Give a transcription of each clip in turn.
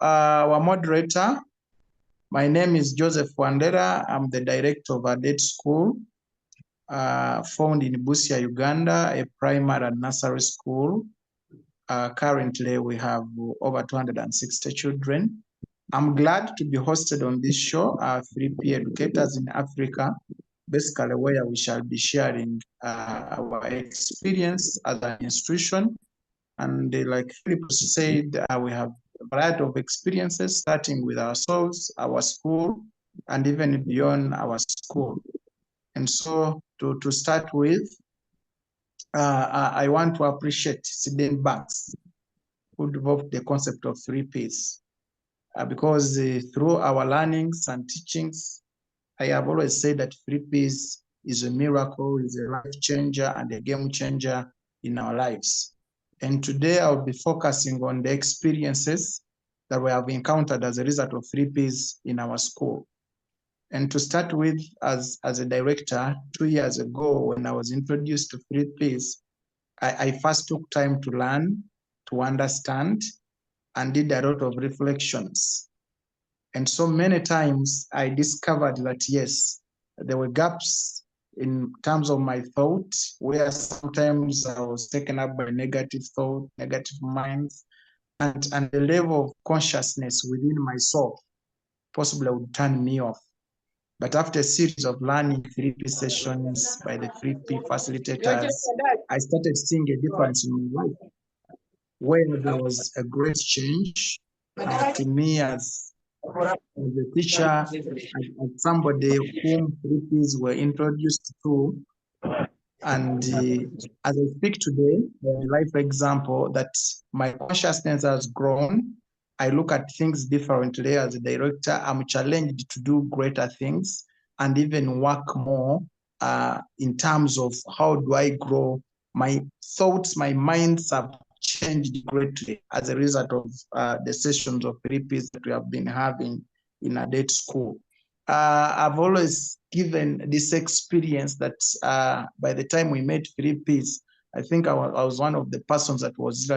our moderator, my name is Joseph Wandera. I'm the Director of Adetia School, found in Busia, Uganda, a primary and nursery school. Currently, we have over 260 children. I'm glad to be hosted on this show, 3P Educators in Africa, basically where we shall be sharing our experience as an institution. And like Philip said, we have a variety of experiences, starting with ourselves, our school, and even beyond our school. And so to start with, I want to appreciate Sidney Banks, who developed the concept of 3Ps. Because through our learnings and teachings, I have always said that 3Ps is a miracle, is a life changer and a game changer in our lives. And today I'll be focusing on the experiences that we have encountered as a result of 3Ps in our school. And to start with, as a director, 2 years ago, when I was introduced to 3Ps, I first took time to learn, to understand, and did a lot of reflections. And so many times I discovered that, yes, there were gaps in terms of my thought, where sometimes I was taken up by negative thought, negative minds, and the level of consciousness within myself possibly would turn me off. But after a series of learning 3P sessions by the 3P facilitators, I started seeing a difference in my life, where there was a great change to me as a teacher, as somebody whom 3Ps were introduced to. And as I speak today, a life example that my consciousness has grown. I look at things differently as a director. I'm challenged to do greater things and even work more in terms of how do I grow. My thoughts, my minds have changed greatly as a result of the sessions of 3Ps that we have been having in Adeti School. I've always given this experience that by the time we made 3Ps, I think I was one of the persons that was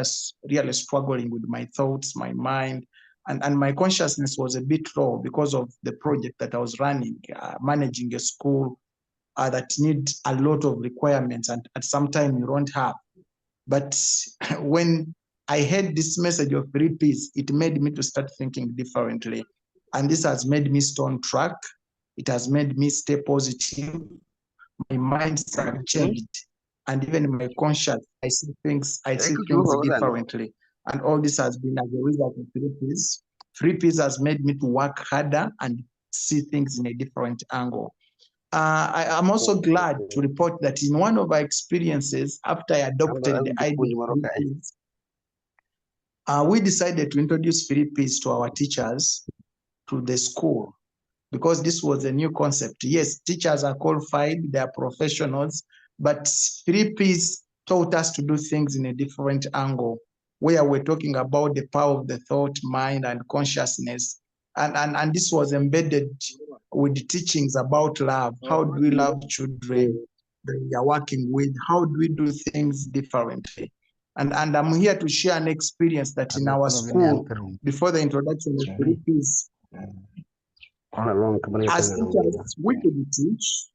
really struggling with my thoughts, my mind, and my consciousness was a bit low because of the project that I was running, managing a school that needs a lot of requirements, and at some time you don't have. But when I heard this message of 3Ps, it made me to start thinking differently. And this has made me stay on track. It has made me stay positive. My minds have changed. And even in my conscience, I see things differently. And all this has been as a result of 3Ps. 3Ps has made me to work harder and see things in a different angle. I'm also glad to report that in one of our experiences, after I adopted the idea of 3Ps, we decided to introduce 3Ps to our teachers, to the school, because this was a new concept. Yes, teachers are qualified, they are professionals, but 3Ps taught us to do things in a different angle, where we're talking about the power of the thought, mind, and consciousness. And this was embedded with teachings about love. How do we love children that we are working with? How do we do things differently? And I'm here to share an experience that in our school, before the introduction of 3Ps, as teachers, we could teach.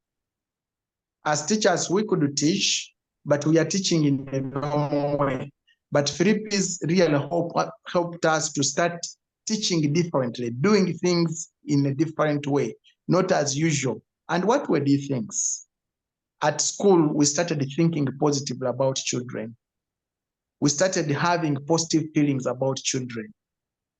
As teachers, we could teach, but we are teaching in a normal way. But 3Ps really helped us to start teaching differently, doing things in a different way, not as usual. And what were these things? At school, we started thinking positively about children. We started having positive feelings about children.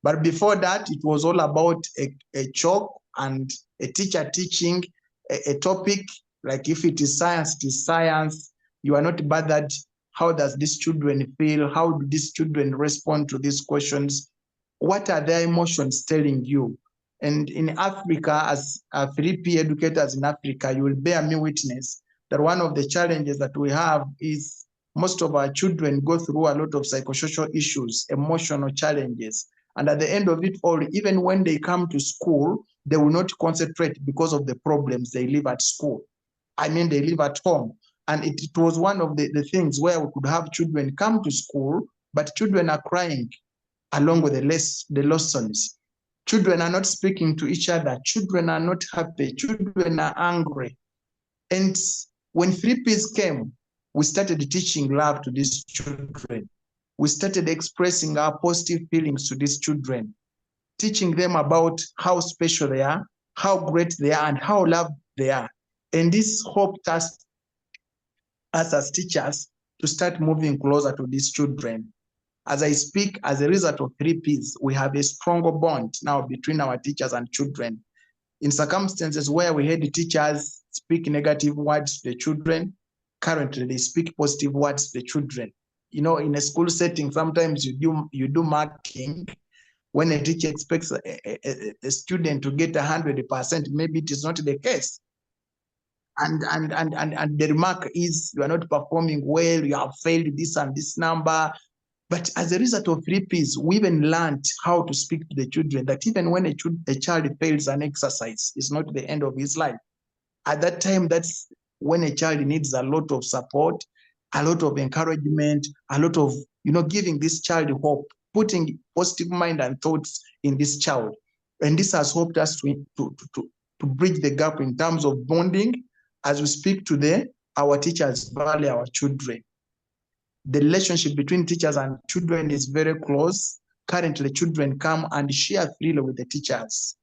But before that, it was all about a chalk and a teacher teaching a topic, like if it is science, it is science. You are not bothered. How does these children feel? How do these children respond to these questions? What are their emotions telling you? And in Africa, as 3P educators in Africa, you will bear me witness that one of the challenges that we have is most of our children go through a lot of psychosocial issues, emotional challenges. And at the end of it all, even when they come to school, they will not concentrate because of the problems they live at school. I mean, they live at home. And it was one of the things where we could have children come to school, but children are crying. along with the lessons. Children are not speaking to each other. Children are not happy. Children are angry. And when 3Ps came, we started teaching love to these children. We started expressing our positive feelings to these children, teaching them about how special they are, how great they are, and how loved they are. And this helped us as teachers to start moving closer to these children. As I speak, as a result of 3Ps, we have a stronger bond now between our teachers and children. In circumstances where we had the teachers speak negative words to the children, currently they speak positive words to the children. You know, in a school setting, sometimes you do marking. When a teacher expects a student to get 100%, maybe it is not the case. And the remark is, you are not performing well, you have failed this and this number. But as a result of 3Ps, we even learned how to speak to the children, that even when a child fails an exercise, it's not the end of his life. At that time, that's when a child needs a lot of support, a lot of encouragement, a lot of, giving this child hope, putting positive mind and thoughts in this child. And this has helped us to bridge the gap in terms of bonding. As we speak today, our teachers value our children. The relationship between teachers and children is very close. Currently, children come and share freely with the teachers.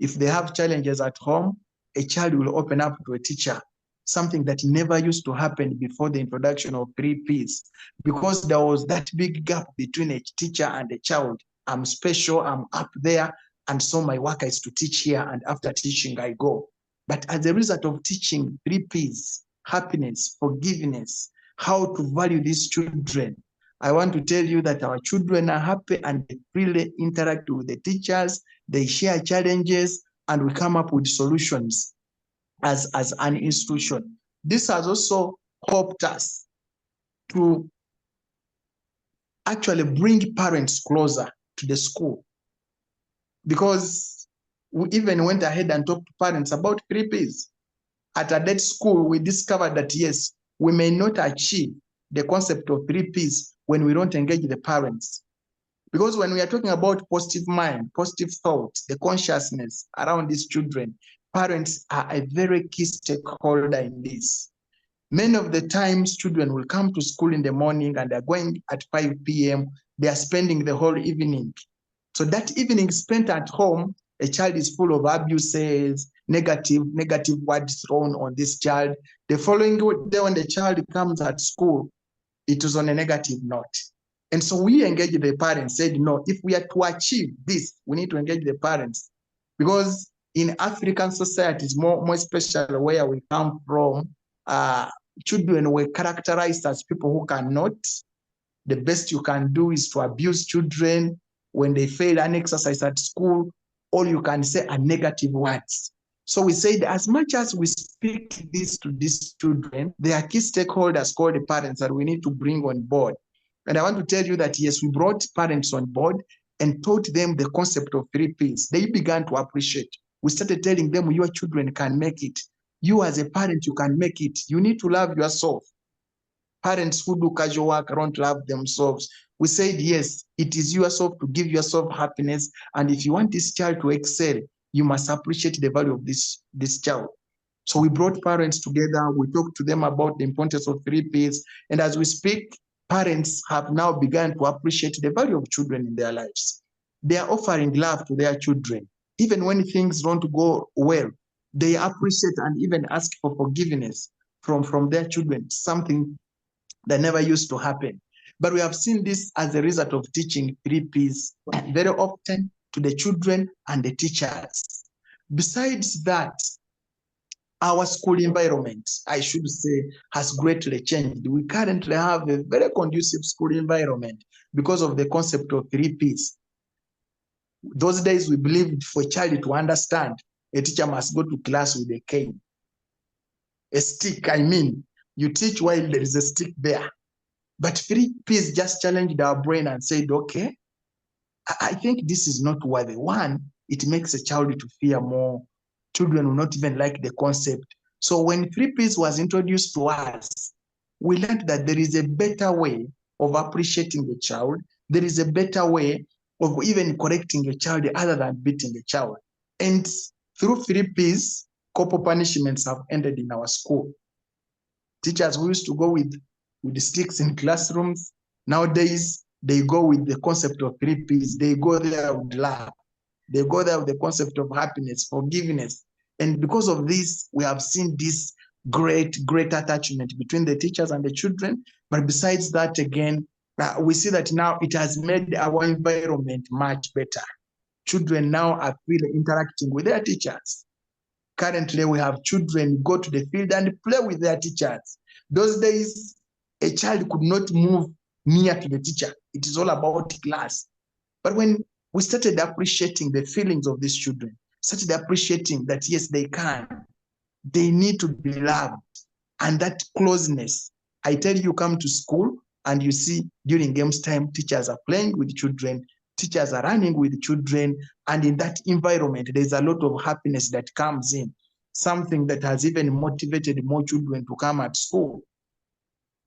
If they have challenges at home, a child will open up to a teacher, something that never used to happen before the introduction of 3Ps, because there was that big gap between a teacher and a child. I'm special, I'm up there, and so my work is to teach here, and after teaching, I go. But as a result of teaching 3Ps, happiness, forgiveness, how to value these children, I want to tell you that our children are happy and they freely interact with the teachers, they share challenges, and we come up with solutions as an institution. This has also helped us to actually bring parents closer to the school, because we even went ahead and talked to parents about 3Ps. At Adeti School, we discovered that yes, we may not achieve the concept of 3Ps when we don't engage the parents. Because when we are talking about positive mind, positive thought, the consciousness around these children, parents are a very key stakeholder in this. Many of the times, children will come to school in the morning and they're going at 5 p.m. They are spending the whole evening. So that evening spent at home, a child is full of abuses, negative words thrown on this child. The following day when the child comes at school, it was on a negative note. And so we engaged the parents, said, no, if we are to achieve this, we need to engage the parents. Because in African societies, more especially where we come from, children were characterized as people who cannot. The best you can do is to abuse children. When they fail an exercise at school, all you can say are negative words. So we said, as much as we speak this to these children, there are key stakeholders called the parents that we need to bring on board. And I want to tell you that, yes, we brought parents on board and taught them the concept of 3Ps. They began to appreciate. We started telling them, your children can make it. You as a parent, you can make it. You need to love yourself. Parents who do casual work don't love themselves. We said, yes, it is yourself to give yourself happiness. And if you want this child to excel, you must appreciate the value of this child. So we brought parents together. We talked to them about the importance of 3Ps. And as we speak, parents have now begun to appreciate the value of children in their lives. They are offering love to their children. Even when things don't go well, they appreciate and even ask for forgiveness from their children, something that never used to happen. But we have seen this as a result of teaching 3Ps very often to the children and the teachers. Besides that, our school environment, I should say, has greatly changed. We currently have a very conducive school environment because of the concept of 3Ps. Those days, we believed for a child to understand, a teacher must go to class with a cane. A stick, I mean, you teach while there is a stick there. But 3Ps just challenged our brain and said, okay, I think this is not worthy. One, it makes a child to fear more. Children will not even like the concept. So when 3Ps was introduced to us, we learned that there is a better way of appreciating the child. There is a better way of even correcting a child other than beating a child. And through 3Ps, corporal punishments have ended in our school. Teachers who used to go with the sticks in classrooms, nowadays they go with the concept of 3Ps. They go there with love. They go there with the concept of happiness, forgiveness. And because of this, we have seen this great attachment between the teachers and the children. But besides that, again, we see that now it has made our environment much better. Children now are really interacting with their teachers. Currently, we have children go to the field and play with their teachers. Those days, a child could not move near to the teacher. It is all about class. But when we started appreciating the feelings of these children, started appreciating that, yes, they need to be loved. And that closeness, I tell you, come to school and you see during games time, teachers are playing with children, teachers are running with children, and in that environment, there's a lot of happiness that comes in, something that has even motivated more children to come at school.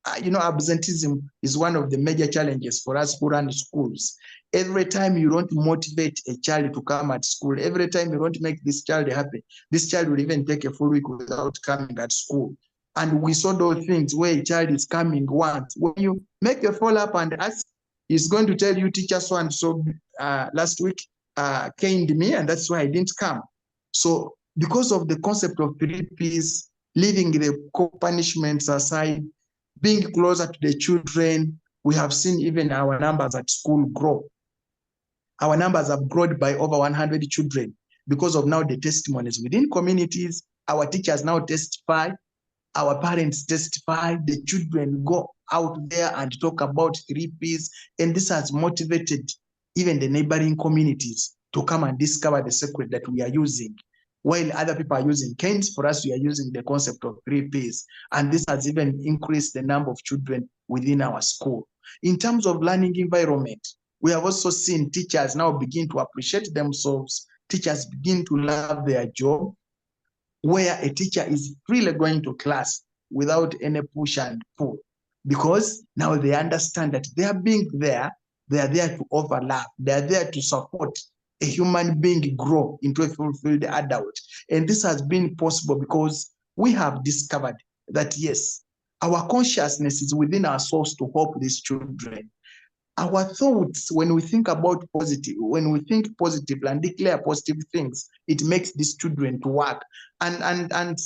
Absenteeism is one of the major challenges for us who run schools. Every time you don't motivate a child to come at school, every time you don't make this child happy, this child will even take a full week without coming at school. And we saw those things where a child is coming once. When you make a follow-up and ask, he's going to tell you, teacher so-and-so last week caned me, and that's why I didn't come. So because of the concept of 3Ps, leaving the punishments aside, being closer to the children, we have seen even our numbers at school grow. Our numbers have grown by over 100 children because of now the testimonies within communities. Our teachers now testify, our parents testify, the children go out there and talk about 3Ps, and this has motivated even the neighboring communities to come and discover the secret that we are using. While other people are using canes, for us, we are using the concept of 3Ps. And this has even increased the number of children within our school. In terms of learning environment, we have also seen teachers now begin to appreciate themselves. Teachers begin to love their job, where a teacher is really going to class without any push and pull, because now they understand that they are being there, they are there to overlap, they are there to support a human being grow into a fulfilled adult. And this has been possible because we have discovered that, yes, our consciousness is within ourselves to help these children. Our thoughts, when we think about positive, when we think positive and declare positive things, it makes these children to work. And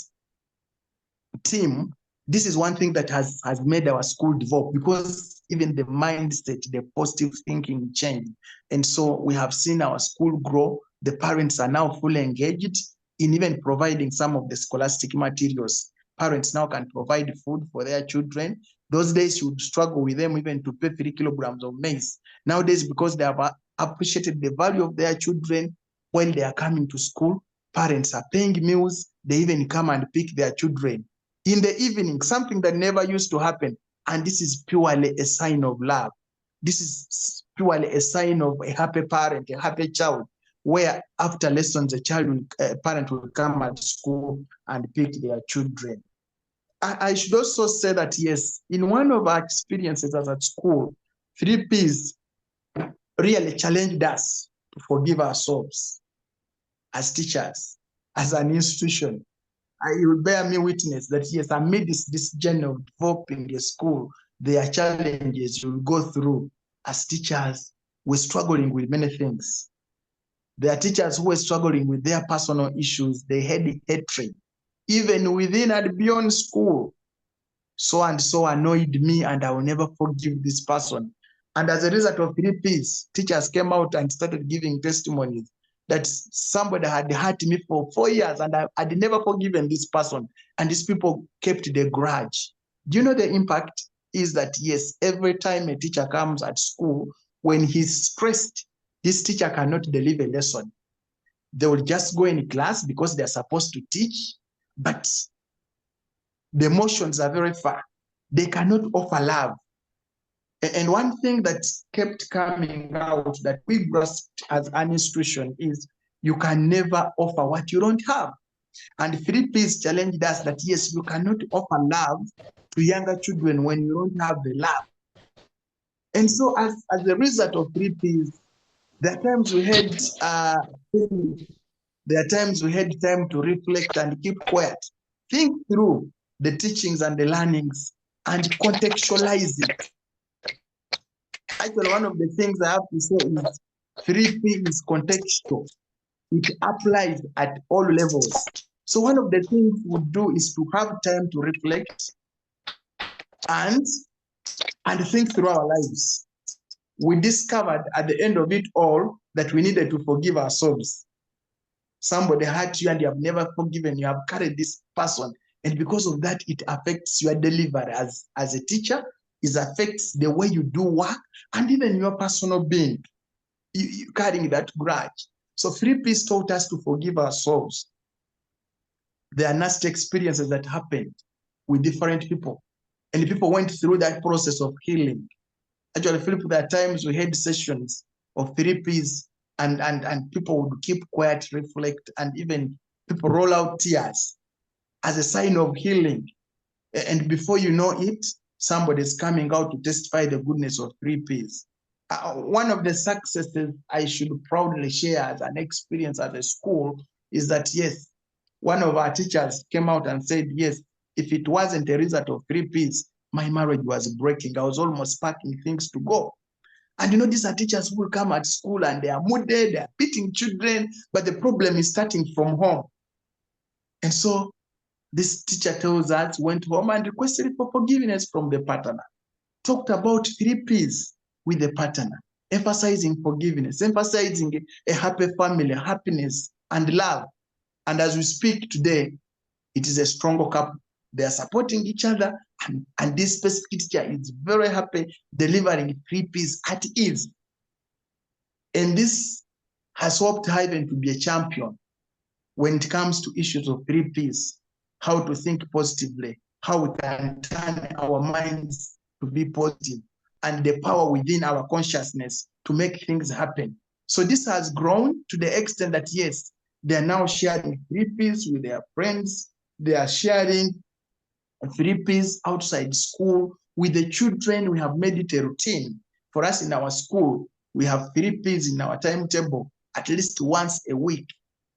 team, this is one thing that has made our school develop, because even the mindset, the positive thinking changed. And so we have seen our school grow. The parents are now fully engaged in even providing some of the scholastic materials. Parents now can provide food for their children. Those days you would struggle with them even to pay 3 kilograms of maize. Nowadays, because they have appreciated the value of their children when they are coming to school, parents are paying meals. They even come and pick their children in the evening, something that never used to happen. And this is purely a sign of love. This is purely a sign of a happy parent, a happy child, where after lessons, a parent will come at school and pick their children. I should also say that, yes, in one of our experiences as at school, 3Ps really challenged us to forgive ourselves as teachers, as an institution. You will bear me witness that, yes, amid this journey of developing a school, there are challenges you will go through as teachers. We're struggling with many things. There are teachers who are struggling with their personal issues. They had hatred, even within and beyond school. So and so annoyed me, and I will never forgive this person. And as a result of 3Ps, teachers came out and started giving testimonies that somebody had hurt me for 4 years and I had never forgiven this person. And these people kept the grudge. Do you know the impact is that, yes, every time a teacher comes at school, when he's stressed, this teacher cannot deliver a lesson. They will just go in class because they're supposed to teach, but the emotions are very far. They cannot offer love. And one thing that kept coming out that we grasped as an institution is you can never offer what you don't have. And 3Ps challenged us that, yes, you cannot offer love to younger children when you don't have the love. And so as a result of 3Ps, There are times we had time to reflect and keep quiet. Think through the teachings and the learnings and contextualize it. Actually, one of the things I have to say is 3P is contextual. It applies at all levels. So one of the things we do is to have time to reflect and think through our lives. We discovered at the end of it all that we needed to forgive ourselves. Somebody hurt you and you have never forgiven. You have carried this person. And because of that, it affects your delivery as a teacher. It affects the way you do work and even your personal being. You carrying that grudge. So 3Ps taught us to forgive ourselves. There are nasty experiences that happened with different people. And people went through that process of healing. Actually, Philip, there are times we had sessions of 3Ps and people would keep quiet, reflect, and even people roll out tears as a sign of healing. And before you know it, somebody is coming out to testify the goodness of 3Ps. One of the successes I should proudly share as an experience at the school is that, yes, one of our teachers came out and said, yes, if it wasn't a result of 3Ps, my marriage was breaking. I was almost packing things to go. And you know, these are teachers who will come at school and they are mooded, they are beating children, but the problem is starting from home. And so this teacher tells us, went home and requested for forgiveness from the partner. Talked about 3Ps with the partner, emphasizing forgiveness, emphasizing a happy family, happiness, and love. And as we speak today, it is a stronger couple. They are supporting each other, and this specific teacher is very happy delivering 3Ps at ease. And this has helped her even to be a champion when it comes to issues of 3Ps, how to think positively, how we can turn our minds to be positive, and the power within our consciousness to make things happen. So this has grown to the extent that, yes, they are now sharing 3Ps with their friends. They are sharing 3Ps outside school with the children. We have made it a routine. For us in our school, we have 3Ps in our timetable at least once a week.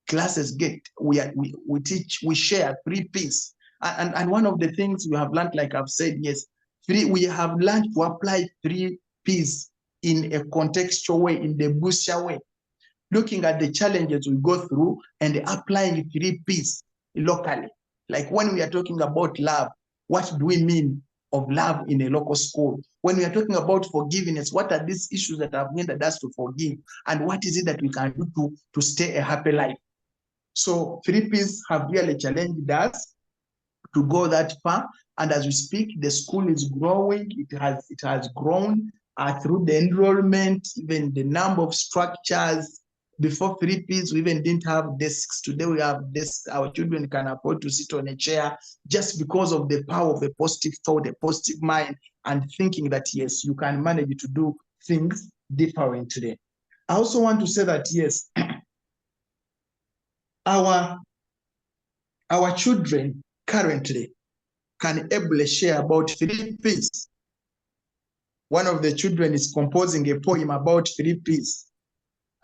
Classes get, we teach, we share 3Ps. And one of the things we have learned, like I've said, yes, we have learned to apply 3Ps in a contextual way, in the Busia way, looking at the challenges we go through and applying 3Ps locally. Like when we are talking about love, what do we mean of love in a local school? When we are talking about forgiveness, what are these issues that have hindered us to forgive? And what is it that we can do to stay a happy life? So 3Ps have really challenged us to go that far. And as we speak, the school is growing. It has grown through the enrollment, even the number of structures. Before 3Ps, we even didn't have desks. Today we have desks. Our children can afford to sit on a chair just because of the power of a positive thought, a positive mind, and thinking that, yes, you can manage to do things differently. I also want to say that, yes, our children currently can ably share about 3Ps. One of the children is composing a poem about 3Ps.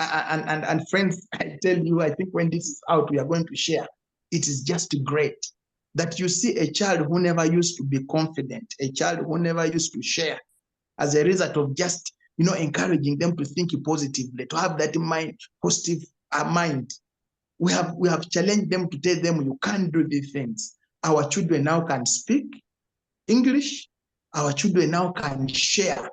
And friends, I tell you, I think when this is out, we are going to share. It is just great that you see a child who never used to be confident, a child who never used to share, as a result of just, encouraging them to think positively, to have that positive mind. We have challenged them to tell them you can't do these things. Our children now can speak English. Our children now can share,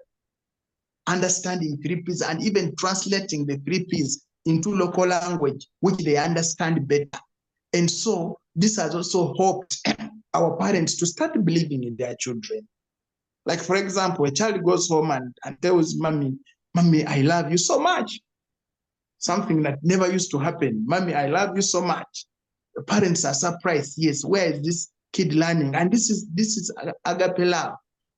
understanding 3Ps and even translating the 3Ps into local language, which they understand better. And so this has also helped our parents to start believing in their children. Like, for example, a child goes home and tells mommy, I love you so much. Something that never used to happen. Mommy, I love you so much. The parents are surprised. Yes, where is this kid learning? And this is agape love.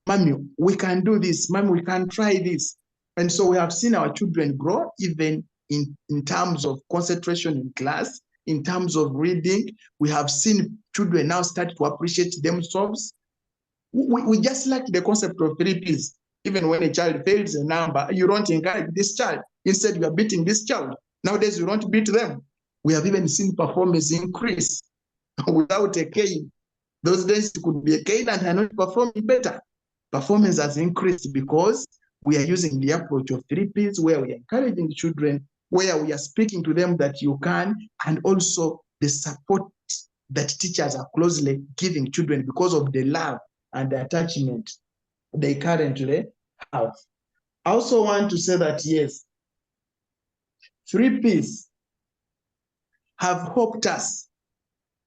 Mommy, we can do this. Mommy, we can try this. And so we have seen our children grow, even in terms of concentration in class, in terms of reading. We have seen children now start to appreciate themselves. We just like the concept of 3Ps. Even when a child fails a number, you don't encourage this child. Instead, you are beating this child. Nowadays, you don't beat them. We have even seen performance increase without a cane. Those days, it could be a cane and are not performing better. Performance has increased because we are using the approach of 3Ps, where we are encouraging children, where we are speaking to them that you can, and also the support that teachers are closely giving children because of the love and the attachment they currently have. I also want to say that, yes, 3Ps have helped us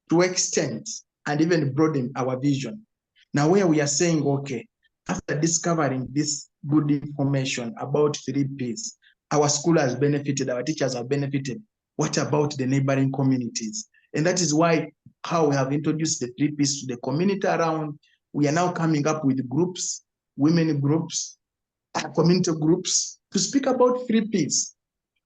to extend and even broaden our vision. Now, where we are saying, okay, after discovering this good information about 3Ps, our school has benefited, our teachers have benefited. What about the neighboring communities? And that is why how we have introduced the 3Ps to the community around. We are now coming up with groups, women groups, community groups to speak about 3Ps,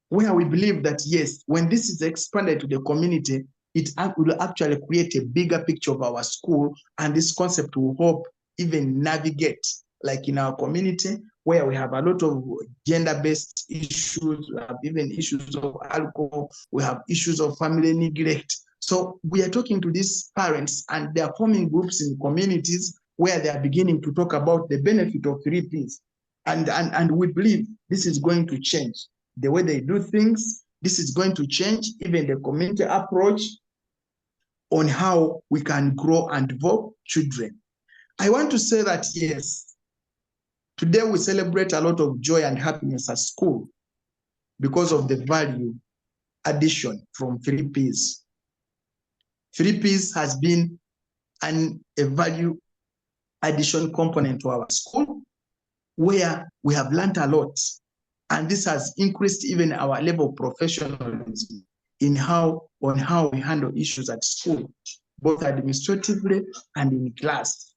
where we believe that, yes, when this is expanded to the community, it will actually create a bigger picture of our school, and this concept will help even navigate, like in our community, where we have a lot of gender-based issues, we have even issues of alcohol, we have issues of family neglect. So we are talking to these parents, and they are forming groups in communities where they are beginning to talk about the benefit of 3Ps. And we believe this is going to change the way they do things. This is going to change even the community approach on how we can grow and develop children. I want to say that, yes, today we celebrate a lot of joy and happiness at school because of the value addition from 3Ps. 3Ps has been a value addition component to our school, where we have learned a lot. And this has increased even our level of professionalism on how we handle issues at school, both administratively and in class.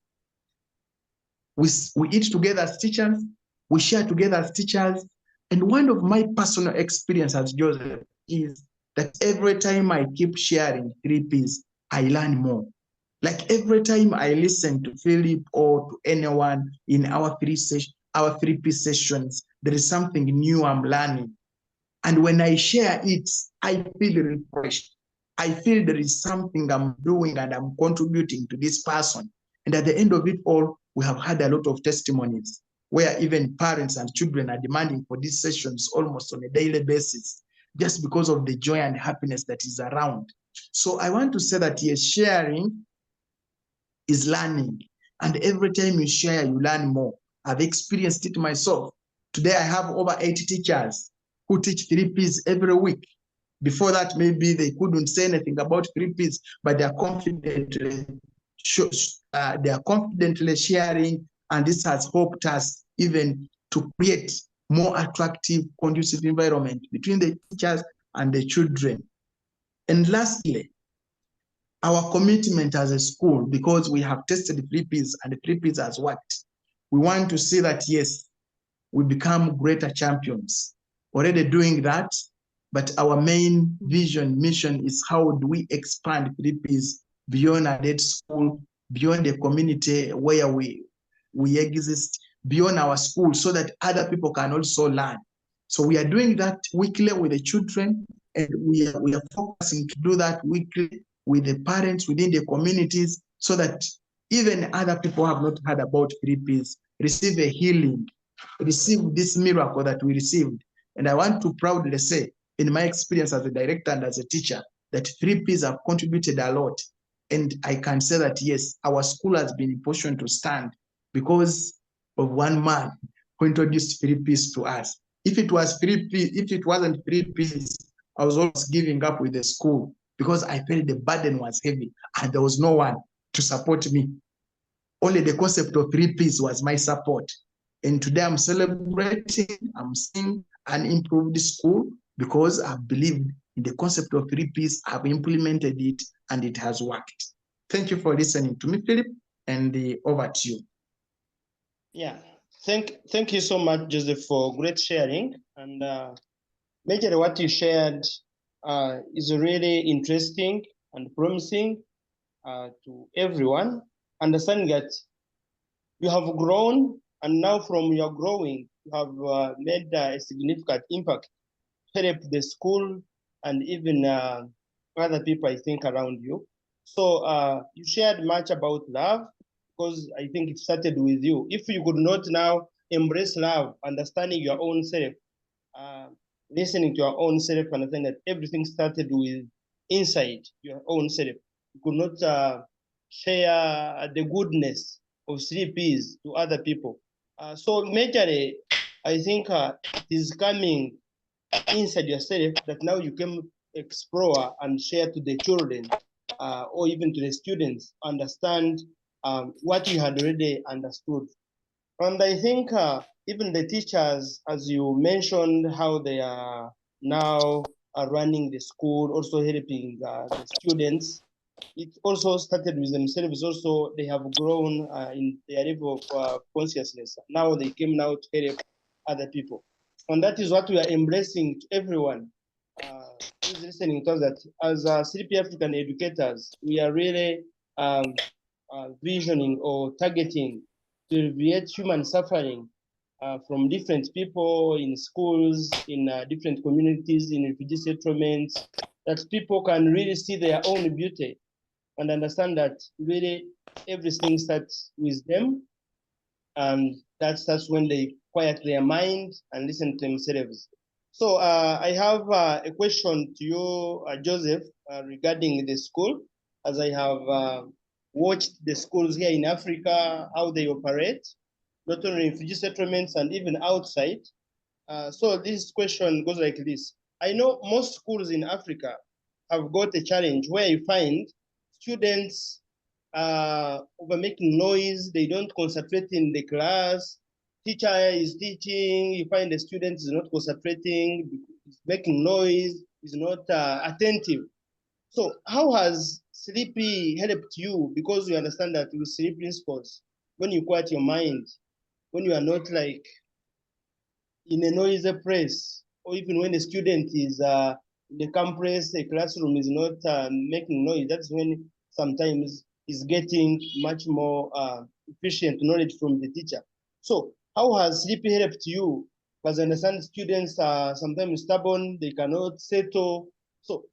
We eat together as teachers, we share together as teachers. And one of my personal experience as Joseph is that every time I keep sharing 3Ps, I learn more. Like every time I listen to Philip or to anyone in our 3P sessions, there is something new I'm learning. And when I share it, I feel refreshed. I feel there is something I'm doing and I'm contributing to this person. And at the end of it all, we have had a lot of testimonies where even parents and children are demanding for these sessions almost on a daily basis, just because of the joy and happiness that is around. So I want to say that, yes, sharing is learning. And every time you share, you learn more. I've experienced it myself. Today, I have over 80 teachers who teach 3Ps every week. Before that, maybe they couldn't say anything about 3Ps, but they are confidently sharing, and this has helped us even to create more attractive, conducive environment between the teachers and the children. And lastly, our commitment as a school, because we have tested 3Ps and the 3Ps has worked. We want to see that, yes, we become greater champions. Already doing that, but our main vision, mission is how do we expand 3Ps beyond Adeti School, beyond the community where we exist, beyond our school, so that other people can also learn. So we are doing that weekly with the children, and we are focusing to do that weekly with the parents within the communities, so that even other people who have not heard about 3Ps receive a healing, receive this miracle that we received. And I want to proudly say, in my experience as a director and as a teacher, that 3Ps have contributed a lot. And I can say that, yes, our school has been in position to stand because of one man who introduced 3Ps to us. If it wasn't 3Ps, I was always giving up with the school because I felt the burden was heavy and there was no one to support me. Only the concept of 3Ps was my support. And today I'm celebrating, I'm seeing an improved school because I believed in the concept of 3Ps, I've implemented it, and it has worked. Thank you for listening to me, Philip, and over to you. Yeah, thank you so much, Joseph, for great sharing. And majorly what you shared is really interesting and promising to everyone, understanding that you have grown And now from your growing, you have made a significant impact, help the school and even other people, I think, around you. So you shared much about love, because I think it started with you. If you could not now embrace love, understanding your own self, listening to your own self, understanding that everything started with inside your own self, you could not share the goodness of 3Ps to other people. So majorly, I think it is coming inside yourself that now you can explore and share to the children or even to the students, understand what you had already understood. And I think even the teachers, as you mentioned, how they are now running the school, also helping the students. It also started with themselves. Also, they have grown in their level of consciousness. Now they came now to help other people. And that is what we are embracing to everyone who's listening to us, that as 3P African educators, we are really visioning or targeting to alleviate human suffering from different people in schools, in different communities, in refugee settlements, that people can really see their own beauty and understand that really everything starts with them. And that's when they quiet their mind and listen to themselves. So I have a question to you, Joseph, regarding the school, as I have watched the schools here in Africa, how they operate, not only in refugee settlements and even outside. So this question goes like this. I know most schools in Africa have got a challenge where you find students over making noise, they don't concentrate in the class, teacher is teaching, you find the student is not concentrating, is making noise, is not attentive. So how has 3P helped you? Because you understand that with 3 principles, when you quiet your mind, when you are not like in a noisy place, or even when a student is in the campus, a classroom is not making noise, that's when sometimes is getting much more efficient knowledge from the teacher. So how has 3P helped you? Because I understand students are sometimes stubborn, they cannot settle. So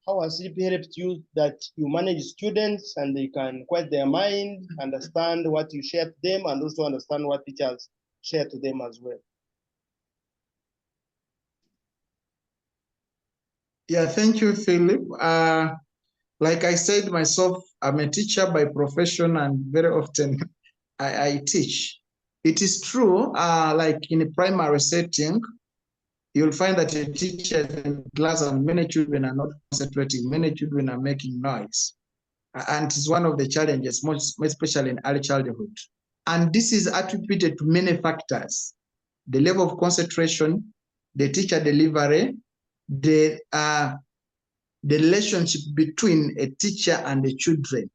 how has 3P helped you that you manage students and they can quiet their mind, understand what you share to them, and also understand what teachers share to them as well? Yeah, thank you, Philip. Like I said myself, I'm a teacher by profession, and very often I teach. It is true, like in a primary setting, you'll find that a teacher is in class and many children are not concentrating, many children are making noise. And it's one of the challenges, most especially in early childhood. And this is attributed to many factors: the level of concentration, the teacher delivery, the relationship between a teacher and the children.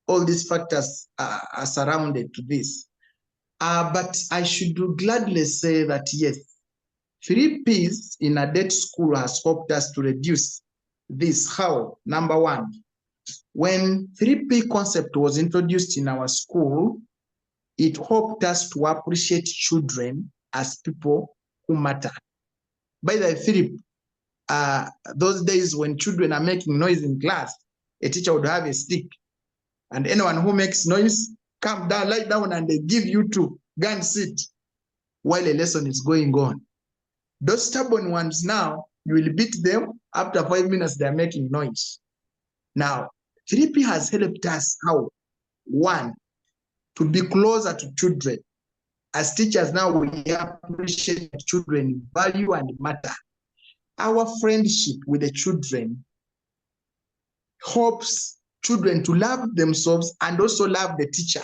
All these factors are surrounded to this. But I should gladly say that yes, 3Ps in Adeti School has helped us to reduce this. How? Number one, when 3P concept was introduced in our school, it helped us to appreciate children as people who matter. By the way, Philip, those days when children are making noise in class, a teacher would have a stick, and anyone who makes noise, come down, lie down, and they give you to go and sit while a lesson is going on. Those stubborn ones now, you will beat them. After 5 minutes, they're making noise. Now, 3P has helped us how? One, to be closer to children. As teachers now, we appreciate children, value and matter. Our friendship with the children helps children to love themselves and also love the teacher.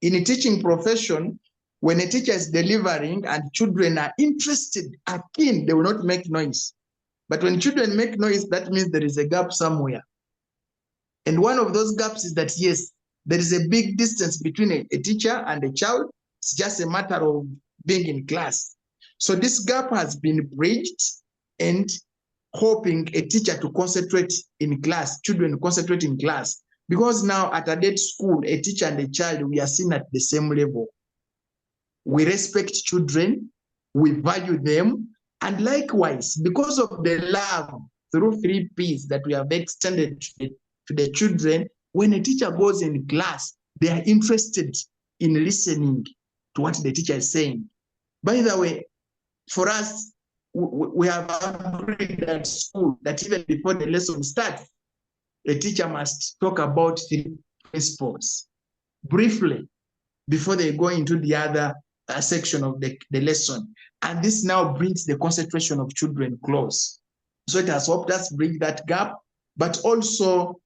In a teaching profession, when a teacher is delivering and children are interested, are keen, they will not make noise. But when children make noise, that means there is a gap somewhere. And one of those gaps is that, yes, there is a big distance between a teacher and a child. It's just a matter of being in class. So this gap has been bridged, and hoping a teacher to concentrate in class, children concentrate in class. Because now at Adeti School, a teacher and a child, we are seen at the same level. we respect children, we value them, and likewise, because of the love through 3Ps that we have extended to the children, when a teacher goes in class, they are interested in listening to what the teacher is saying. By the way, for us, we have agreed at school that even before the lesson starts, a teacher must talk about 3 principles briefly before they go into the other section of the lesson. And this now brings the concentration of children close. So it has helped us bridge that gap, but also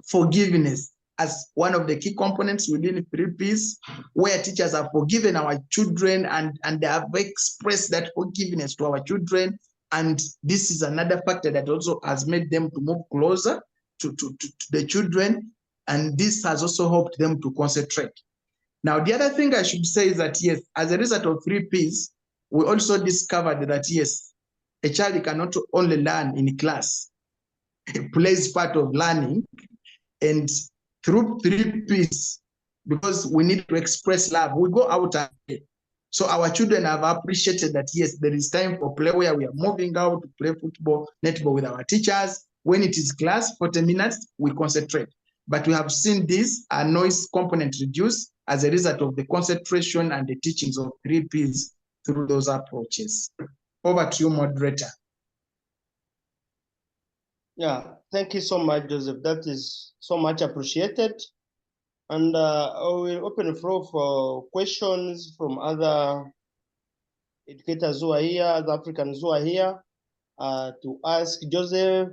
forgiveness as one of the key components within 3Ps, where teachers have forgiven our children and they have expressed that forgiveness to our children. And this is another factor that also has made them to move closer to the children. And this has also helped them to concentrate. Now, the other thing I should say is that, yes, as a result of 3Ps, we also discovered that, yes, a child cannot only learn in class. It plays part of learning. And through 3Ps, because we need to express love, we go out and play. So our children have appreciated that, yes, there is time for play where we are moving out to play football, netball with our teachers. When it is class, 40 minutes, we concentrate. But we have seen this noise component reduce as a result of the concentration and the teachings of 3Ps through those approaches. Over to you, moderator. Yeah, thank you so much, Joseph. That is so much appreciated. And I will open the floor for questions from other educators who are here, other Africans who are here, to ask Joseph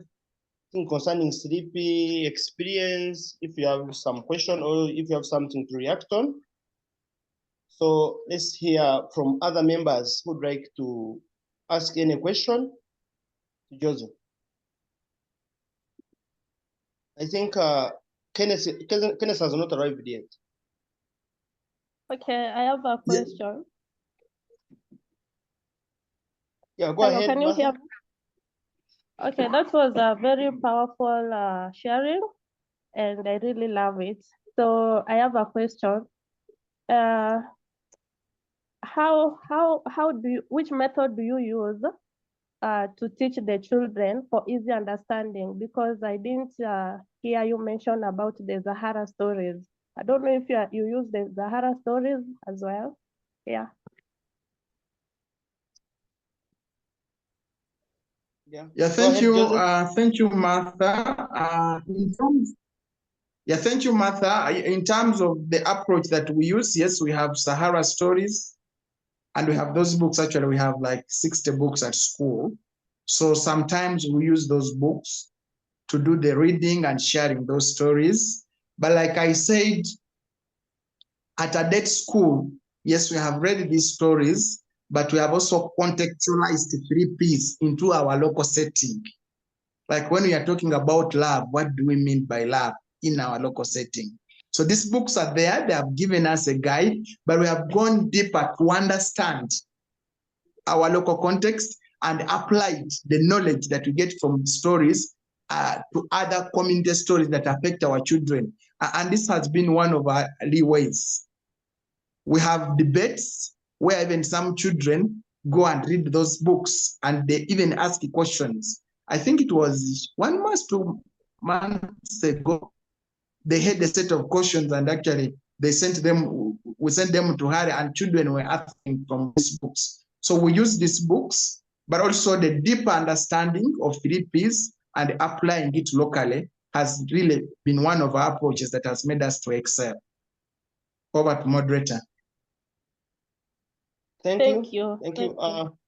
concerning 3P experience, if you have some question or if you have something to react on. So let's hear from other members who'd like to ask any question to Joseph. I think Kenneth has not arrived yet. Okay, I have a question. Yeah, go ahead. Can you hear me? Okay, that was a very powerful sharing, and I really love it. So I have a question. Which method do you use to teach the children for easy understanding? Because I didn't hear you mention about the Zahara stories. I don't know if you use the Zahara stories as well. Yeah. Yeah, thank you. Thank you, Martha. Thank you, Martha. In terms of the approach that we use, yes, we have Sahara stories, and we have those books. Actually, we have like 60 books at school. So sometimes we use those books to do the reading and sharing those stories. But like I said, at Adeti School, yes, we have read these stories, but we have also contextualized 3Ps into our local setting. Like when we are talking about love, what do we mean by love in our local setting? So these books are there, they have given us a guide, but we have gone deeper to understand our local context and applied the knowledge that we get from stories to other community stories that affect our children. And this has been one of our leeways. We have debates where even some children go and read those books and they even ask questions. I think it was 1 month, 2 months ago, they had a set of questions and actually we sent them to her and children were asking from these books. So we use these books, but also the deeper understanding of 3Ps and applying it locally has really been one of our approaches that has made us to excel. Over to moderator. Thank you.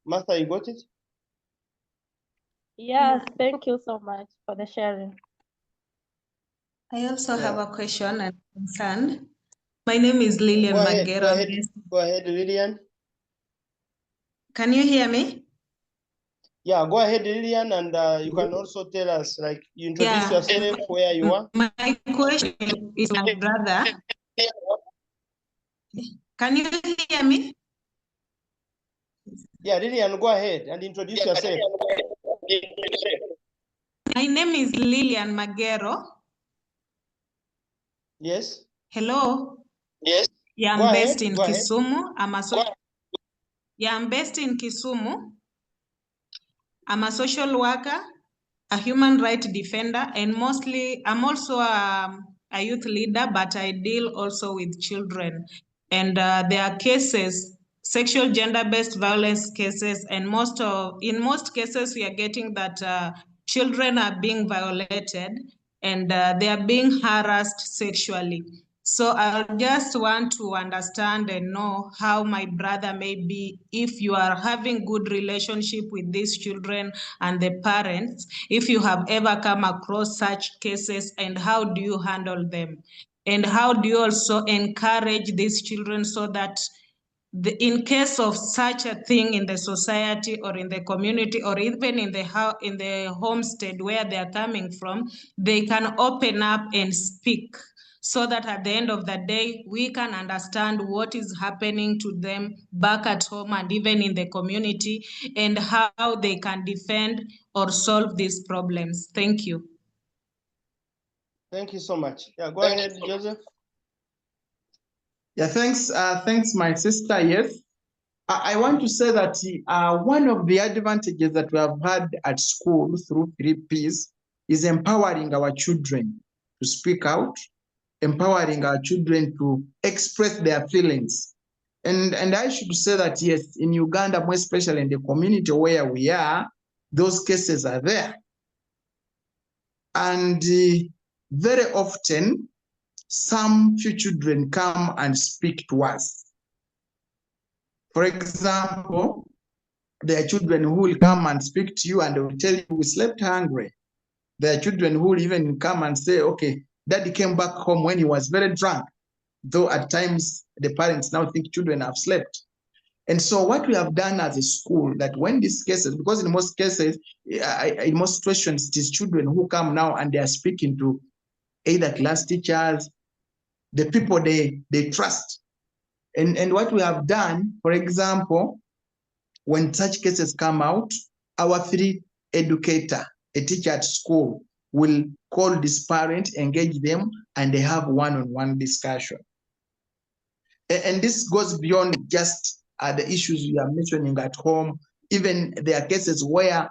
Martha, you got it? Yes, thank you so much for the sharing. I also have a question and concern. My name is Lillian Magero. Go ahead, Lillian. Can you hear me? Yeah, go ahead, Lillian, and you can also tell us, like, you introduce yourself, where you are. My question is my brother. Can you hear me? Yeah, Lillian, go ahead and introduce yourself. My name is Lillian Magero. Yes. Hello. Yes. Yeah, Go I'm ahead, based in go ahead. Kisumu. Yeah, I'm based in Kisumu. I'm a social worker, a human rights defender, and mostly I'm also a youth leader, but I deal also with children. And there are cases, sexual gender-based violence cases, and in most cases we are getting that children are being violated and they are being harassed sexually. So I just want to understand and know how my brother may be, if you are having good relationship with these children and the parents, if you have ever come across such cases, and how do you handle them? And how do you also encourage these children so that in case of such a thing in the society or in the community or even in the homestead where they are coming from, they can open up and speak, so that at the end of the day, we can understand what is happening to them back at home and even in the community, and how they can defend or solve these problems. Thank you. Thank you so much. Yeah, go ahead, Joseph. Yeah, thanks, my sister. Yes, I want to say that one of the advantages that we have had at school through 3Ps is empowering our children to speak out, empowering our children to express their feelings. And I should say that, yes, in Uganda, more especially in the community where we are, those cases are there. And very often, some few children come and speak to us. For example, there are children who will come and speak to you and they will tell you, we slept hungry. There are children who will even come and say, okay, daddy came back home when he was very drunk. Though at times the parents now think children have slept. And so what we have done as a school, that when these cases, because in most cases, in most situations, it is children who come now and they are speaking to either class teachers, the people they trust. And what we have done, for example, when such cases come out, our 3 educator, a teacher at school, will call this parent, engage them, and they have one-on-one discussion. And this goes beyond just the issues we are mentioning at home. Even there are cases where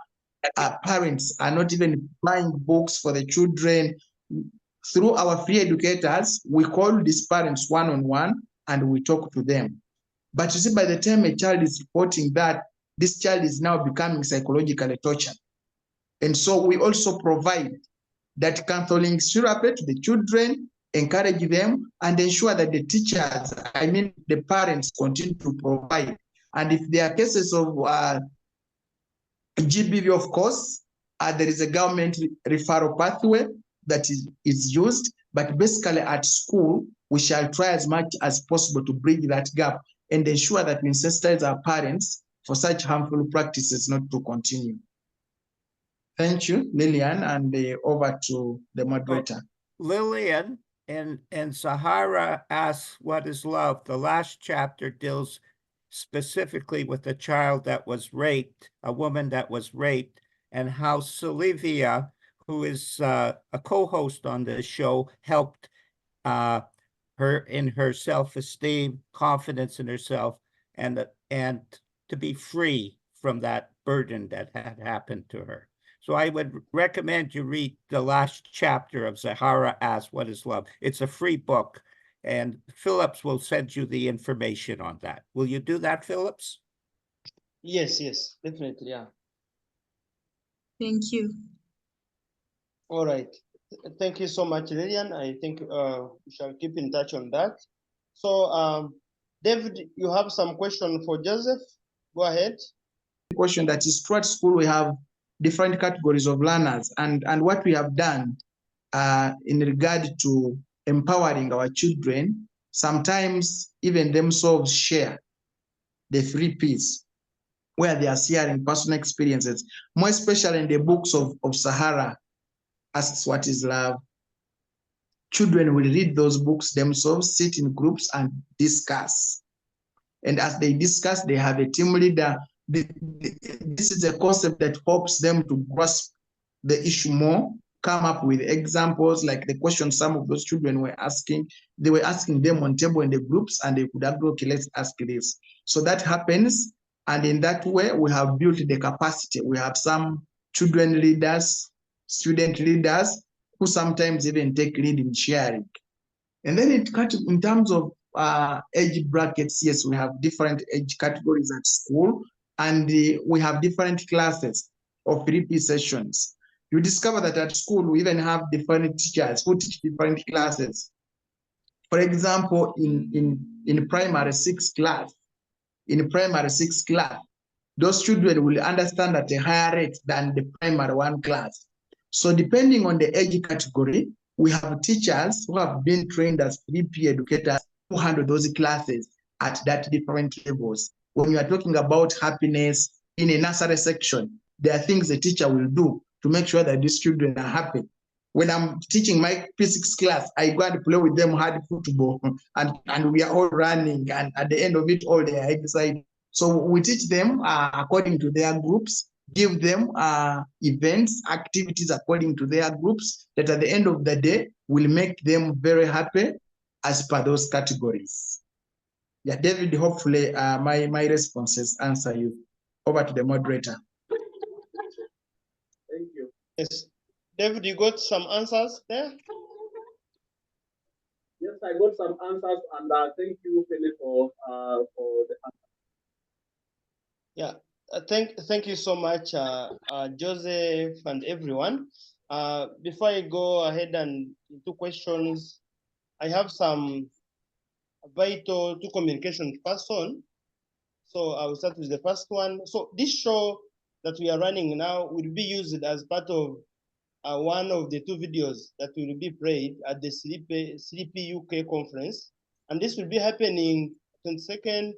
parents are not even buying books for the children. Through our free educators, we call these parents one-on-one and we talk to them. But you see, by the time a child is reporting that, this child is now becoming psychologically tortured. And so we also provide that counseling therapy to the children, encourage them, and ensure that the teachers, the parents, continue to provide. And if there are cases of GBV, of course, there is a government referral pathway that is used, but basically at school, we shall try as much as possible to bridge that gap and ensure that we sensitize our parents for such harmful practices not to continue. Thank you, Lillian, and over to the moderator. Lillian and Sahara asks, what is love? The last chapter deals specifically with a child that was raped, a woman that was raped, and how Sylvia, who is a co-host on this show, helped her in her self-esteem, confidence in herself, and to be free from that burden that had happened to her. So I would recommend you read the last chapter of Zahara Asks, What is Love? It's a free book, and Phillips will send you the information on that. Will you do that, Phillips? Yes, definitely, yeah. Thank you. All right. Thank you so much, Lillian. I think we shall keep in touch on that. So, David, you have some question for Joseph? Go ahead. Question that is, throughout school, we have different categories of learners, and what we have done in regard to empowering our children, sometimes even themselves share the 3Ps, where they are sharing personal experiences, more especially in the books of Sahara Asks What is Love. Children will read those books themselves, sit in groups and discuss. And as they discuss, they have a team leader. This is a concept that helps them to grasp the issue more come up with examples like the questions some of those children were asking. They were asking them on table in the groups, and they could agree, okay, let's ask this. So that happens, and in that way, we have built the capacity. We have some children leaders, student leaders, who sometimes even take lead in sharing. And then in terms of age brackets, yes, we have different age categories at school, and we have different classes of 3P sessions. You discover that at school, we even have different teachers who teach different classes. For example, in primary 6 class, those children will understand at a higher rate than the primary 1 class. So depending on the age category, we have teachers who have been trained as 3P educators who handle those classes at that different levels. When you are talking about happiness in a nursery section, there are things the teacher will do to make sure that these children are happy. When I'm teaching my P6 class, I go and play with them hard football, and we are all running, and at the end of it all, they are excited. So we teach them according to their groups, give them events, activities according to their groups, that at the end of the day will make them very happy as per those categories. Yeah, David, hopefully my responses answer you. Over to the moderator. Thank you. Yes. David, you got some answers there? Yes, I got some answers, and thank you, Philip, for the answer. Yeah, thank you so much, Joseph and everyone. Before I go ahead and into questions, I have some vital to communication person. So I will start with the first one. So this show that we are running now will be used as part of one of the 2 videos that will be played at the 3P UK conference. And this will be happening 22nd,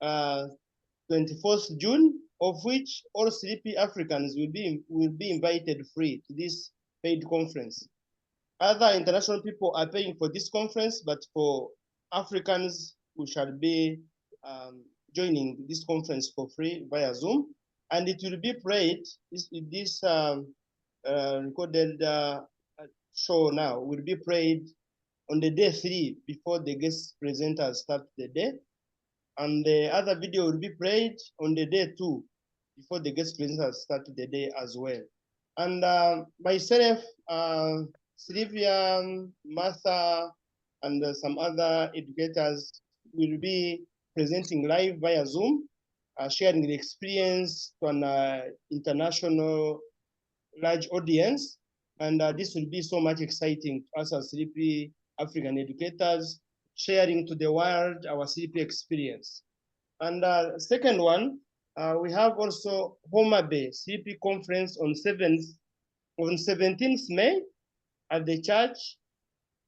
24th June, of which all 3P Africans will be invited free to this paid conference. Other international people are paying for this conference, but for Africans who shall be joining this conference for free via Zoom, and it will be played, this recorded show now will be played on the day 3 before the guest presenters start the day. And the other video will be played on the day 2 before the guest presenters start the day as well. And myself, Sylvia, Martha, and some other educators will be presenting live via Zoom, sharing the experience to an international large audience. And this will be so much exciting to us as 3P African educators, sharing to the world our 3P experience. And second one, we have also Homa Bay 3P conference on 17th May at the church.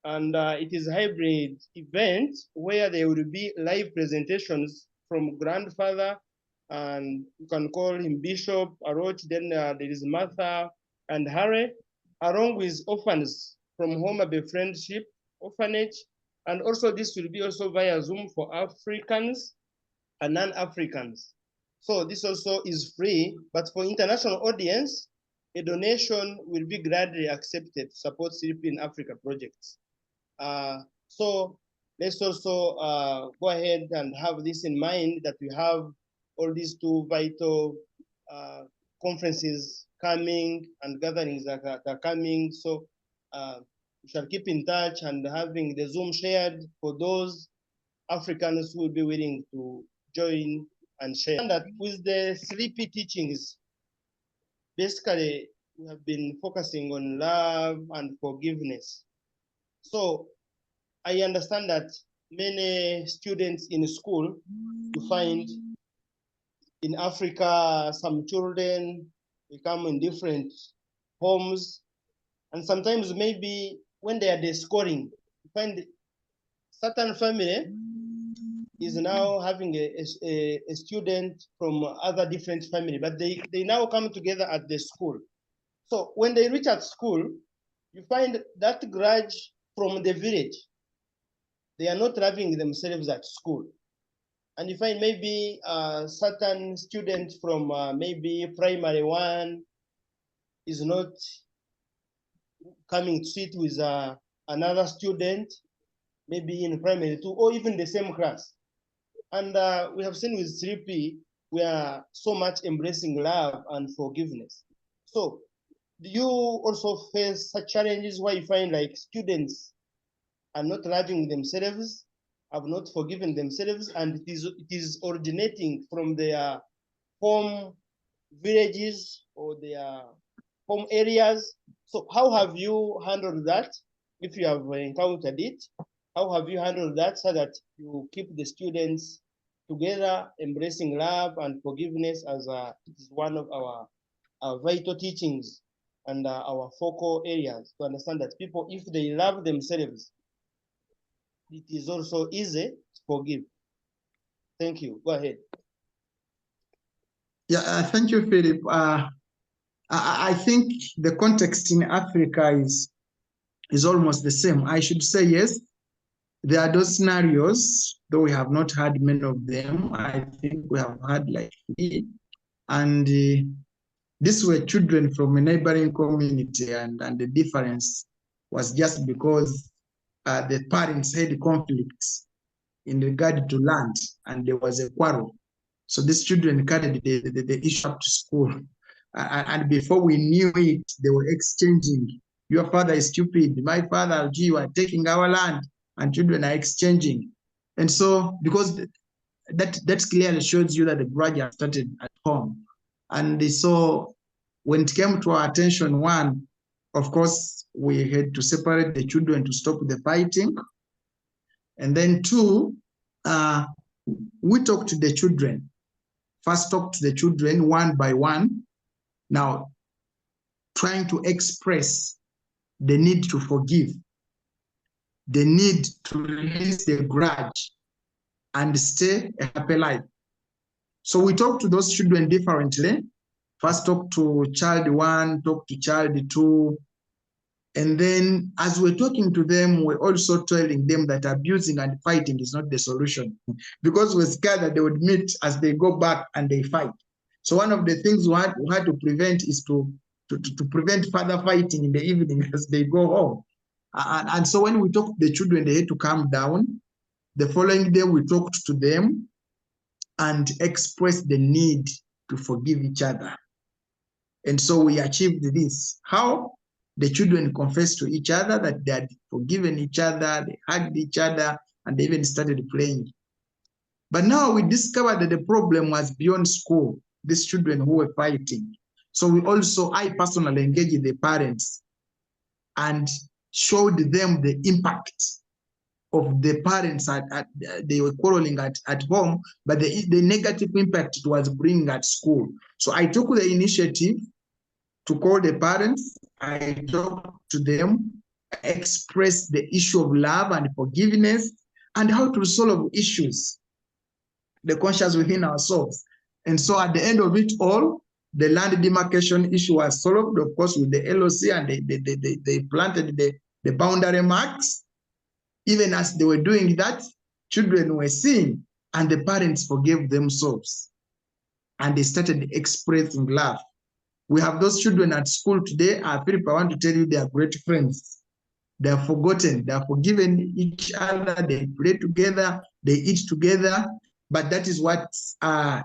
And it is a hybrid event where there will be live presentations from grandfather, and you can call him Bishop Aroch. Then there is Martha and Harry, along with orphans from Homa Bay Friendship Orphanage. And also this will be also via Zoom for Africans and non-Africans. So this also is free, but for international audience, a donation will be gladly accepted to support 3P in Africa projects. So let's also go ahead and have this in mind, that we have all these 2 vital conferences coming and gatherings that are coming. So we shall keep in touch and having the Zoom shared for those Africans who will be willing to join and share. And that with the 3P teachings, basically we have been focusing on love and forgiveness. So I understand that many students in school, you find in Africa, some children, they come in different homes, and sometimes maybe when they are scoring, you find certain family is now having a student from other different family, but they now come together at the school. So when they reach at school, you find that grudge from the village, they are not loving themselves at school. And you find maybe certain students from maybe primary 1 is not coming to sit with another student, maybe in primary 2 or even the same class. And we have seen with 3P, we are so much embracing love and forgiveness. So do you also face such challenges where you find like students are not loving themselves, have not forgiven themselves, and it is originating from their home villages or their home areas? So how have you handled that? If you have encountered it, how have you handled that so that you keep the students together, embracing love and forgiveness as it is one of our vital teachings and our focal areas to understand that people, if they love themselves, it is also easy to forgive. Thank you. Go ahead. Yeah, thank you, Philip. I think the context in Africa is almost the same. I should say yes. There are those scenarios, though we have not had many of them. I think we have had like 3. And these were children from a neighboring community, and the difference was just because the parents had conflicts in regard to land, and there was a quarrel. So these children carried the issue up to school. And before we knew it, they were exchanging. Your father is stupid. My father, gee, you are taking our land. And children are exchanging. And so, because that clearly shows you that the grudge has started at home. And so, when it came to our attention, one, of course, we had to separate the children to stop the fighting. And then 2, we talked to the children. First, talk to the children one by one. Now, trying to express the need to forgive, the need to release the grudge and stay a happy life. So we talk to those children differently. First, talk to child 1, talk to child 2. And then as we're talking to them, we're also telling them that abusing and fighting is not the solution, because we're scared that they would meet as they go back and they fight. So one of the things we had to prevent is to prevent further fighting in the evening as they go home. And so when we talk to the children, they had to calm down. The following day, we talked to them and expressed the need to forgive each other. And so we achieved this. How? The children confessed to each other that they had forgiven each other, they hugged each other, and they even started playing. But now we discovered that the problem was beyond school, these children who were fighting. So I personally engaged the parents and showed them the impact of the parents they were quarreling at home, but the negative impact it was bringing at school. So I took the initiative to call the parents. I talked to them, express the issue of love and forgiveness and how to solve issues, the conscience within ourselves. And so at the end of it all, the land demarcation issue was solved, of course, with the LOC, and they planted the boundary marks. Even as they were doing that, children were seeing, and the parents forgave themselves. And they started expressing love. We have those children at school today. Philip, I want to tell you, they are great friends. They are forgotten. They are forgiven each other. They play together. They eat together. But that is what,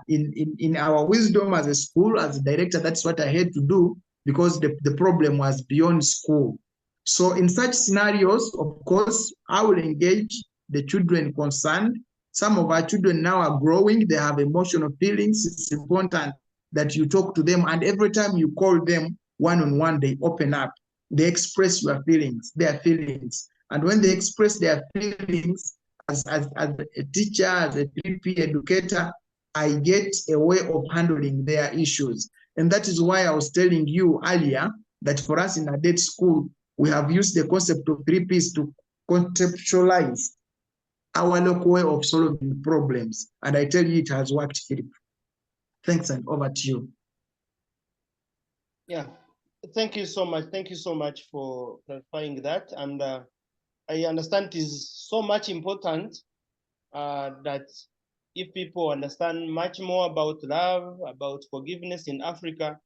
in our wisdom as a school, as a director, that's what I had to do, because the problem was beyond school. So in such scenarios, of course, I will engage the children concerned. Some of our children now are growing. They have emotional feelings. It's important that you talk to them. And every time you call them one-on-one, they open up. They express their feelings. And when they express their feelings, as a teacher, as a 3P educator, I get a way of handling their issues. And that is why I was telling you earlier that for us in Adeti School, we have used the concept of 3Ps to conceptualize our local way of solving problems. And I tell you, it has worked, Philip. Thanks, and over to you. Yeah, thank you so much. Thank you so much for clarifying that. And I understand it is so much important that if people understand much more about love, about forgiveness in Africa,